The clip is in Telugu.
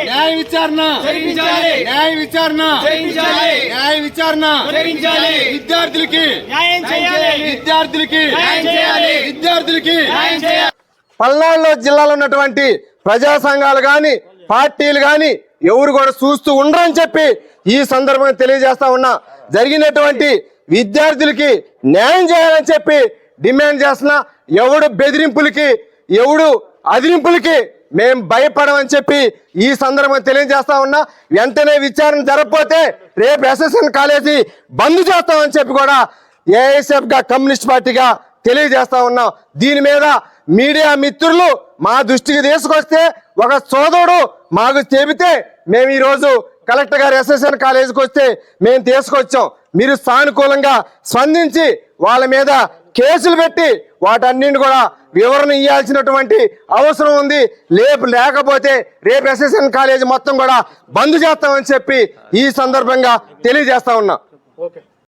న్యాయ విచారణ న్యాయ విచారణ న్యాయ విచారణ విద్యార్థులకి విద్యార్థులకి పల్నాడులో జిల్లాలో ఉన్నటువంటి ప్రజా సంఘాలు గాని పార్టీలు గాని ఎవరు కూడా చూస్తూ ఉండరని చెప్పి ఈ సందర్భంగా తెలియజేస్తా ఉన్నా. జరిగినటువంటి విద్యార్థులకి న్యాయం చేయాలని చెప్పి డిమాండ్ చేస్తున్నా. ఎవడు బెదిరింపులకి ఎవడు అదిరింపులకి మేము భయపడమని చెప్పి ఈ సందర్భంగా తెలియజేస్తా ఉన్నా. వెంటనే విచారణ జరగకపోతే రేపు ఎస్ఎస్ఎన్ కాలేజీ బంద్ చేస్తామని చెప్పి కూడా ఏఐఎస్ఎఫ్ గా కమ్యూనిస్ట్ పార్టీగా తెలియజేస్తా ఉన్నాం. దీని మీద మీడియా మిత్రులు మా దృష్టికి తీసుకొస్తే ఒక సోదరుడు మాకు చెబితే మేము ఈరోజు కలెక్టర్ గారు ఎస్ఎస్ఎన్ కాలేజీకి వస్తే మేము తీసుకొచ్చాం. మీరు సానుకూలంగా స్పందించి వాళ్ళ మీద కేసులు పెట్టి వాటన్నింటిని కూడా వివరణ ఇవ్వాల్సినటువంటి అవసరం ఉంది. లేకపోతే రేపు ఎస్ఎస్ఎన్ కాలేజీ మొత్తం కూడా బంద్ చేస్తామని చెప్పి ఈ సందర్భంగా తెలియజేస్తా ఉన్నా.